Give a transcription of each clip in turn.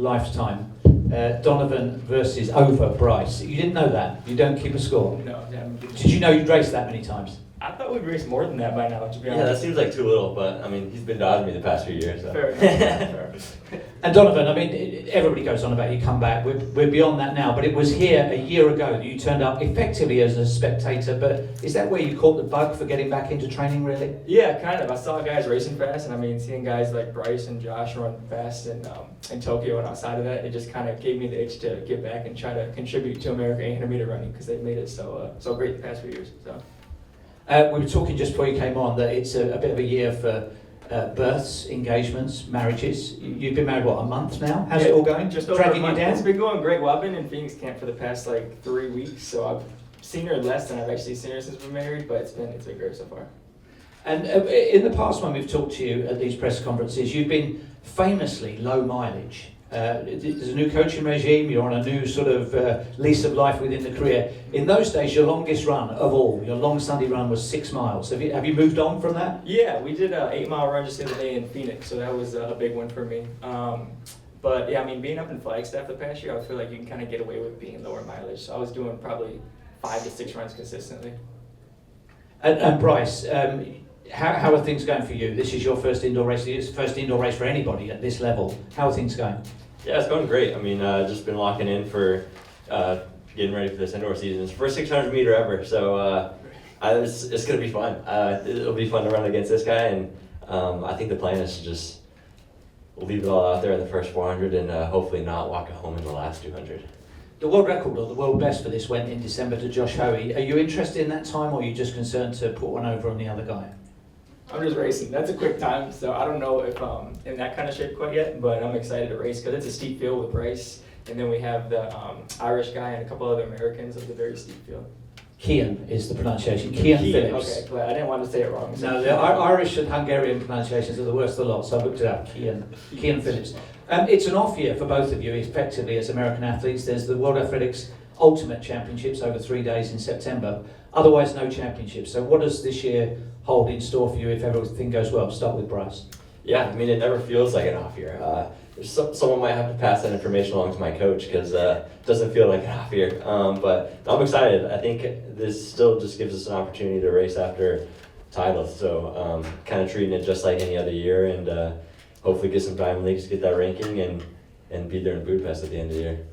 lifetime. Donavan versus over Bryce. You didn't know that? You don't keep a score? No. Did you know you'd raced that many times? I thought we'd race more than that by now, to be honest. Yeah, that seems like too little, but I mean, he's been dodging me the past few years. So. Fair enough. And Donavan, I mean, everybody goes on about your comeback. We're beyond that now, but it was here a year ago that you turned up effectively as a spectator. But is that where you caught the bug for getting back into training, really? Yeah, kind of. I saw guys racing fast, and I mean, seeing guys like Bryce and Josh run fast in Tokyo and outside of that, it just kind of gave me the itch to get back and try to contribute to America 800-meter running because they've made it so great the past few years. So. We were talking just before you came on that it's a bit of a year for births, engagements, marriages. You've been married, what, a month now? How's it all going? Just over dragging a month. you down? It's been going great. Well, I've been in Phoenix camp for the past 3 weeks, so I've seen her less than I've actually seen her since we're married, but it's been great so far. And in the past when we've talked to you at these press conferences, you've been famously low mileage. There's a new coaching regime, you're on a new sort of lease of life within the career. In those days, your longest run of all, your long Sunday run was 6 miles. Have you moved on from that? Yeah, we did an 8-mile run just the other day in Phoenix, so that was a big one for me. But yeah, I mean, being up in Flagstaff the past year, I feel like you can kind of get away with being lower mileage. So I was doing probably 5 to 6 runs consistently. And Bryce, how are things going for you? This is your first indoor race. It's the first indoor race for anybody at this level. How are things going? Yeah, it's going great. I mean, just been locking in for getting ready for this indoor season. It's the first 600 meter ever, so it's going to be fun. It'll be fun to run against this guy, and I think the plan is to just leave it all out there in the first 400 and hopefully not walk it home in the last 200. The world record or the world best for this went in December to Josh Hoppe. Are you interested in that time, or are you just concerned to put one over on the other guy? I'm just racing. That's a quick time, so I don't know if I'm in that kind of shape quite yet, but I'm excited to race because it's a steep field with Bryce, and then we have the Irish guy and a couple other Americans of the very steep field. Kian is the pronunciation. Kian Phillips. Okay, glad. I didn't want to say it wrong. So. No, the Irish and Hungarian pronunciations are the worst of the lot, so I looked it up. Kian Phillips. It's an off year for both of you, effectively, as American athletes. There's the World Athletics Ultimate Championships over 3 days in September. Otherwise, no championships. So what does this year hold in store for you if everything goes well? Start with Bryce. Yeah, I mean, it never feels like an off year. Someone might have to pass that information along to my coach because it doesn't feel like an off year. But I'm excited. I think this still just gives us an opportunity to race after titles. So kind of treating it just like any other year, and hopefully get some Diamond Leagues, get that ranking, and be there in Budapest at the end of the year.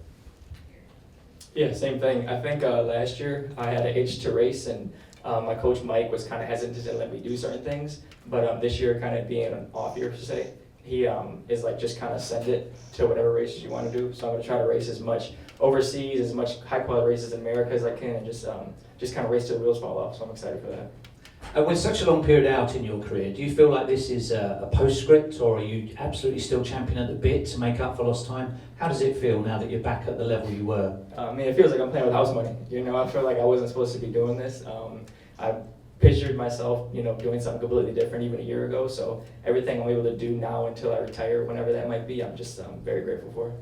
Yeah, same thing. I think last year I had an itch to race, and my coach Mike was kind of hesitant to let me do certain things. But this year, kind of being an off year per se, he is like just kind of send it to whatever races you want to do. So I'm going to try to race as much overseas, as much high quality races in America as I can, and just kind of race till the wheels fall off. So I'm excited for that. With such a long period out in your career, do you feel like this is a postscript, or are you absolutely still champion at the bit to make up for lost time? How does it feel now that you're back at the level you were? I mean, it feels like I'm playing with house money. I feel like I wasn't supposed to be doing this. I pictured myself, doing something completely different even a year ago. So everything I'm able to do now until I retire, whenever that might be, I'm just very grateful for.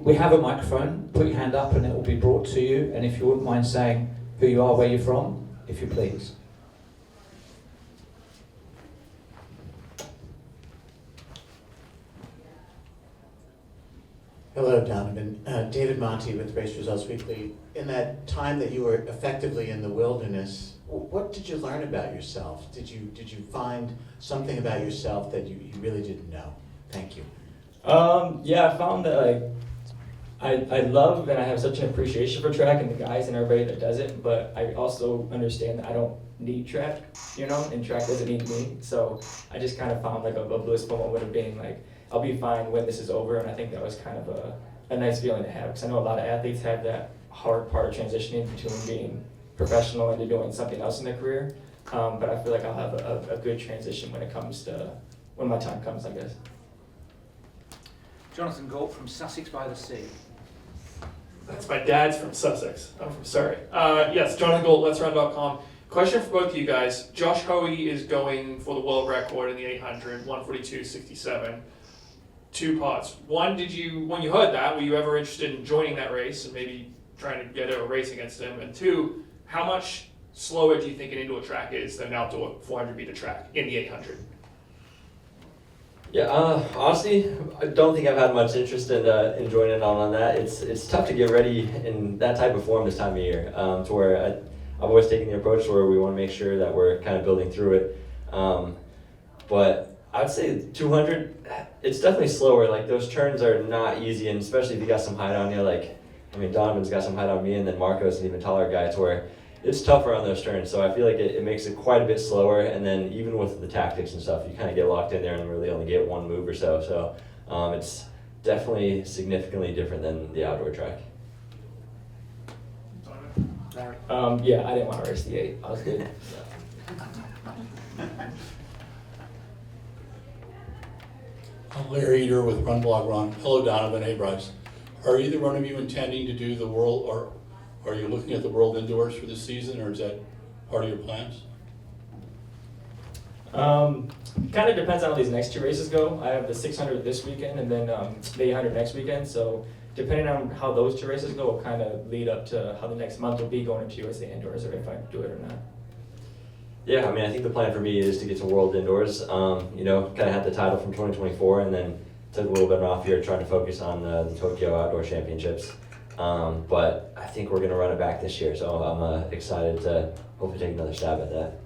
We have a microphone. Put your hand up and it will be brought to you. And if you wouldn't mind saying who you are, where you're from, if you please. Hello, Donovan. David Monty with Race Results Weekly. In that time that you were effectively in the wilderness, what did you learn about yourself? Did you find something about yourself that you really didn't know? Thank you. Yeah, I found that I love and I have such an appreciation for track and the guys and everybody that does it, but I also understand that I don't need track, and track doesn't need me. So I just kind of found like a blissful moment of being like, I'll be fine when this is over, and I think that was kind of a nice feeling to have, because I know a lot of athletes have that hard part of transitioning between being professional into doing something else in their career, but I feel like I'll have a good transition when my time comes, I guess. Jonathan Galt from Sussex by the Sea. That's my dad's from Sussex. I'm from Surrey. Yes, Jonathan Galt, Let'sRun.com. Question for both of you guys. Josh Hoppe is going for the world record in the 800, 142.67. 2 parts. One, when you heard that, were you ever interested in joining that race and maybe trying to get a race against him? And 2, how much slower do you think an indoor track is than an outdoor 400 meter track in the 800? Yeah, honestly, I don't think I've had much interest in joining on that. It's tough to get ready in that type of form this time of year. To where I've always taken the approach where we want to make sure that we're kind of building through it. But I'd say 200, it's definitely slower. Like those turns are not easy, and especially if you got some height on you. Like, I mean, Donovan's got some height on me, and then Marco's an even taller guy. To where it's tougher on those turns, so I feel like it makes it quite a bit slower, and then even with the tactics and stuff, you kind of get locked in there and really only get one move or so. So it's definitely significantly different than the outdoor track. Yeah, I didn't want to race the 8. I was good. I'm Larry Eater with Run Blog Run. Hello, Donovan. Hey, Bryce. Are either one of you intending to do the world, or are you looking at the world indoors for this season, or is that part of your plans? Kind of depends on how these next 2 races go. I have the 600 this weekend and then the 800 next weekend. So depending on how those 2 races go, will kind of lead up to how the next month will be going into USA Indoors, or if I do it or not. Yeah, I mean, I think the plan for me is to get to World Indoors. You know, kind of had the title from 2024, and then took a little bit off here trying to focus on the Tokyo Outdoor Championships. But I think we're going to run it back this year, so I'm excited to hopefully take another stab at that.